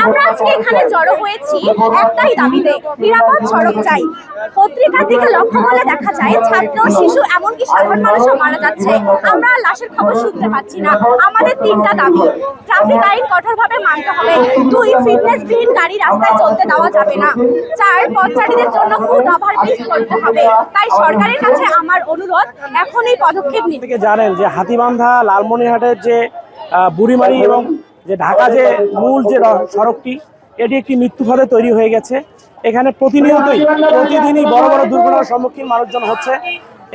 আমরা আজকে এখানে জড়ো হয়েছি একটাই দাবিতে, নিরাপদ সড়ক চাই। পত্রিকার দিকে লক্ষ্য করলে দেখা যায় ছাত্র, শিশু, এমনকি সাধারণ মানুষও মারা যাচ্ছে। আমরা লাশের খবর শুনতে পাচ্ছি না। আমাদের তিনটা দাবি: ট্রাফিক আইন কঠোরভাবে মানতে হবে, 2 ফিটনেসবিহীন গাড়ি রাস্তায় চলতে দেওয়া যাবে না, 4 পথচারীদের জন্য ফুট ওভারব্রিজ করতে হবে। তাই সরকারের কাছে আমার অনুরোধ, এখনই পদক্ষেপ নিন। জানেন যে হাতীবান্ধা লালমনিরহাটের যে বুড়িমারি এবং যে ঢাকা যে মূল যে সড়কটি, এটি একটি মৃত্যুপথে তৈরি হয়ে গেছে। এখানে প্রতিদিনই বড় বড় দুর্ঘটনার সম্মুখীন মানুষজন হচ্ছে।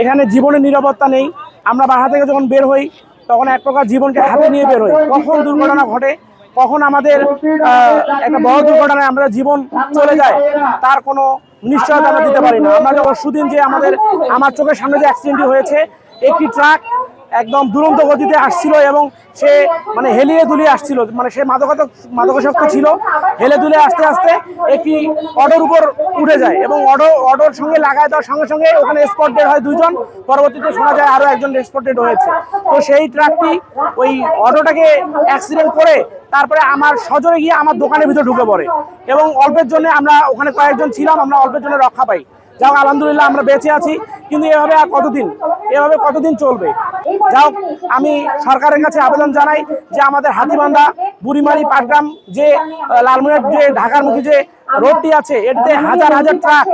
এখানে জীবনের নিরাপত্তা নেই। আমরা বাসা থেকে যখন বের হই তখন এক প্রকার জীবনকে হাতে নিয়ে বের হই। কখন দুর্ঘটনা ঘটে, কখন আমাদের একটা বড় দুর্ঘটনায় আমাদের জীবন চলে যায়, তার কোনো নিশ্চয়তা আমরা দিতে পারি না। আমরা যে পরশুদিন যে আমার চোখের সামনে যে অ্যাক্সিডেন্টটি হয়েছে, একটি ট্রাক একদম দুরন্ত গতিতে আসছিল এবং সে মানে হেলিয়ে দুলিয়ে আসছিল, মানে সে মাদকাসক্ত ছিল। হেলে দুলে আস্তে আস্তে একটি অটোর উপর উঠে যায় এবং অটোর সঙ্গে লাগায় দেওয়ার সঙ্গে সঙ্গে ওখানে স্পট ডেড হয় 2 জন। পরবর্তীতে শোনা যায় আরও একজন স্পট ডেড হয়েছে। তো সেই ট্রাকটি ওই অটোটাকে অ্যাক্সিডেন্ট করে তারপরে আমার সজোরে গিয়ে আমার দোকানের ভিতরে ঢুকে পড়ে এবং অল্পের জন্য আমরা ওখানে কয়েকজন ছিলাম, আমরা অল্পের জন্য রক্ষা পাই। যাও আলহামদুলিল্লাহ আমরা বেঁচে আছি, কিন্তু এভাবে আর কতদিন চলবে? যাও, আমি সরকারের কাছে আবেদন জানাই যে আমাদের হাতীবান্ধা বুড়িমারি পাটগ্রাম যে লালমনিরহাট যে ঢাকার মুখী যে রোডটি আছে, এটিতে হাজার হাজার ট্রাক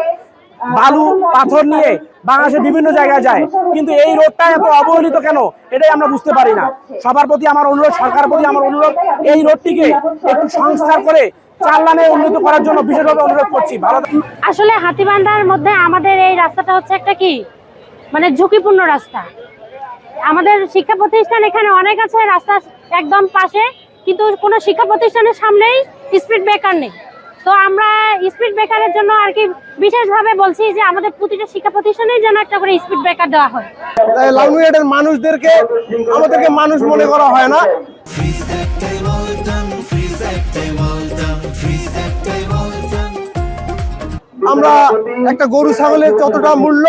বালু পাথর নিয়ে বাংলাদেশের বিভিন্ন জায়গায় যায়, কিন্তু এই রোডটা এত অবহেলিত কেন, এটাই আমরা বুঝতে পারি না। সবার প্রতি আমার অনুরোধ, সরকারের প্রতি আমার অনুরোধ, এই রোডটিকে একটু সংস্কার করে 4 লাইনে উন্নত করার জন্য বিশেষভাবে অনুরোধ করছি। আসলে হাতীবান্ধার মধ্যে আমাদের এই রাস্তাটা হচ্ছে একটা কি মানে ঝুঁকিপূর্ণ রাস্তা। আমাদের শিক্ষা প্রতিষ্ঠান এখানে অনেক আছে, রাস্তা একদম পাশে, কিন্তু কোনো শিক্ষা প্রতিষ্ঠানের সামনেই স্পিড ব্রেকার নেই। তো আমরা স্পিড ব্রেকারের জন্য আর কি বিশেষভাবে বলছি যে আমাদের প্রতিটা শিক্ষা প্রতিষ্ঠানেই যেন একটা করে স্পিড ব্রেকার দেওয়া হয়। লালমনিরহাটের মানুষদেরকে আমাদেরকে মানুষ মনে করা হয় না। আমরা একটা গরু ছাগলের যতটা মূল্য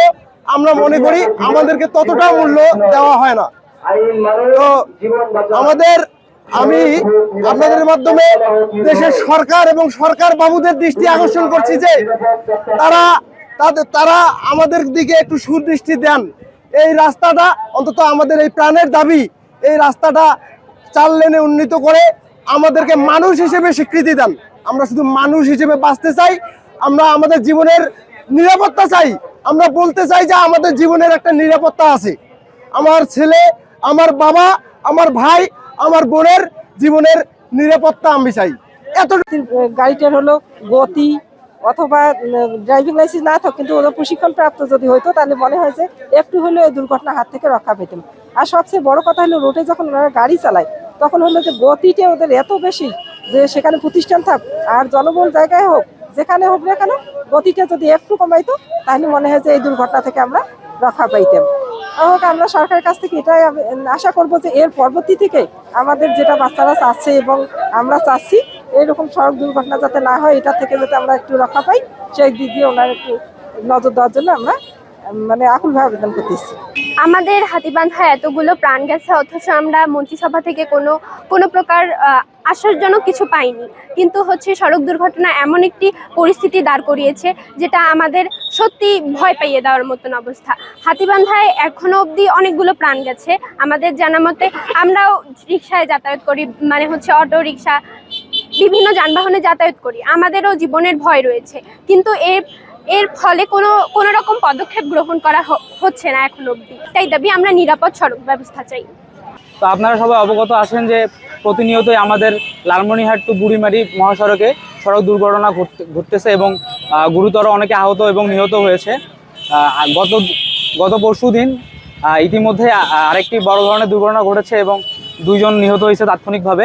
আমরা মনে করি, আমাদেরকে ততটা মূল্য দেওয়া হয় না। তো আমি আপনাদের মাধ্যমে দেশের সরকার এবং সরকার বাবুদের দৃষ্টি আকর্ষণ করছি যে তারা আমাদের দিকে একটু সুদৃষ্টি দেন। এই রাস্তাটা অন্তত আমাদের এই প্রাণের দাবি, এই রাস্তাটা 4 লেনে উন্নীত করে আমাদেরকে মানুষ হিসেবে স্বীকৃতি দেন। আমরা শুধু মানুষ হিসেবে বাঁচতে চাই, আমরা আমাদের জীবনের নিরাপত্তা চাই। আমরা বলতে চাই যে আমাদের জীবনের একটা নিরাপত্তা আছে। আমার ছেলে, আমার বাবা, আমার ভাই, আমার বোনের জীবনের নিরাপত্তা আমি চাই। এত গাড়িটার হলো গতি অথবা ড্রাইভিং লাইসেন্স না থাক, কিন্তু ওদের প্রশিক্ষণ প্রাপ্ত যদি হইতো তাহলে মনে হয় যে একটু হলেও এই দুর্ঘটনার হাত থেকে রক্ষা পেতাম। আর সবচেয়ে বড় কথা হলো রোডে যখন ওনারা গাড়ি চালায় তখন হলো যে গতিটা ওদের এত বেশি যে সেখানে প্রতিষ্ঠান থাক আর জনবহুল জায়গায় হোক, যেখানে হোক না কেন, গতিটা যদি একটু কমাইতো তাহলে মনে হয় যে এই দুর্ঘটনা থেকে আমরা রক্ষা পাইতাম। হোক, আমরা সরকারের কাছ থেকে এটাই আশা করবো যে এর পরবর্তী থেকে আমাদের যেটা বাচ্চারা চাচ্ছে এবং আমরা চাচ্ছি এইরকম সড়ক দুর্ঘটনা যাতে না হয়, এটা থেকে যাতে আমরা একটু রক্ষা পাই, সেই দিক দিয়ে ওনার একটু নজর দেওয়ার জন্য আমরা মানে আকুলভাবে আবেদন করতেছি। আমাদের হাতীবান্ধায় এতগুলো প্রাণ গেছে, অথচ আমরা মন্ত্রিসভা থেকে কোনো প্রকার আশ্বাসজনক কিছু পাইনি। কিন্তু সড়ক দুর্ঘটনা এমন একটি পরিস্থিতি দাঁড় করিয়েছে যেটা আমাদের সত্যি ভয় পাইয়ে দেওয়ার মতন অবস্থা। হাতীবান্ধায় এখনো অবধি অনেকগুলো প্রাণ গেছে। আমাদের জানা মতে আমরাও রিক্সায় যাতায়াত করি, মানে অটো রিক্সা, বিভিন্ন যানবাহনে যাতায়াত করি, আমাদেরও জীবনের ভয় রয়েছে। কিন্তু এর ফলে কোনো রকম পদক্ষেপ গ্রহণ করা হচ্ছে না এখন অবধি। তাই দাবি আমরা নিরাপদ সড়ক ব্যবস্থা চাই। তো আপনারা সবাই অবগত আছেন যে প্রতিনিয়তই আমাদের লালমনিরহাট টু বুড়িমারি মহাসড়কে সড়ক দুর্ঘটনা ঘটতেছে এবং গুরুতর অনেকে আহত এবং নিহত হয়েছে। গত পরশু দিন ইতিমধ্যে আরেকটি বড় ধরনের দুর্ঘটনা ঘটেছে এবং 2 জন নিহত হয়েছে তাৎক্ষণিকভাবে।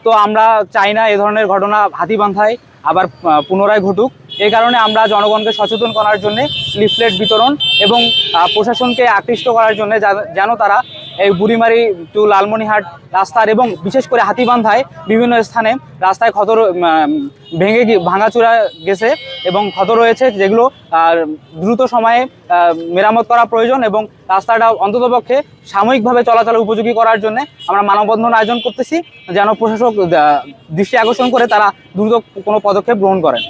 তো আমরা চাই না এ ধরনের ঘটনা হাতীবান্ধায় আবার পুনরায় ঘটুক। এই কারণে আমরা জনগণকে সচেতন করার জন্য লিফলেট বিতরণ এবং প্রশাসনকে আকৃষ্ট করার জন্য যেন তারা এই বুড়িমারি টু লালমনিরহাট রাস্তার এবং বিশেষ করে হাতিবান্ধায় বিভিন্ন স্থানে রাস্তায় ক্ষত ভাঙাচোরা গেছে এবং ক্ষত রয়েছে, যেগুলো দ্রুত সময়ে মেরামত করা প্রয়োজন এবং রাস্তাটা অন্ততপক্ষে সাময়িকভাবে চলাচলের উপযোগী করার জন্য আমরা মানববন্ধন আয়োজন করতেছি, যেন প্রশাসক দৃষ্টি আকর্ষণ করে তারা দ্রুত কোনো পদক্ষেপ গ্রহণ করেন।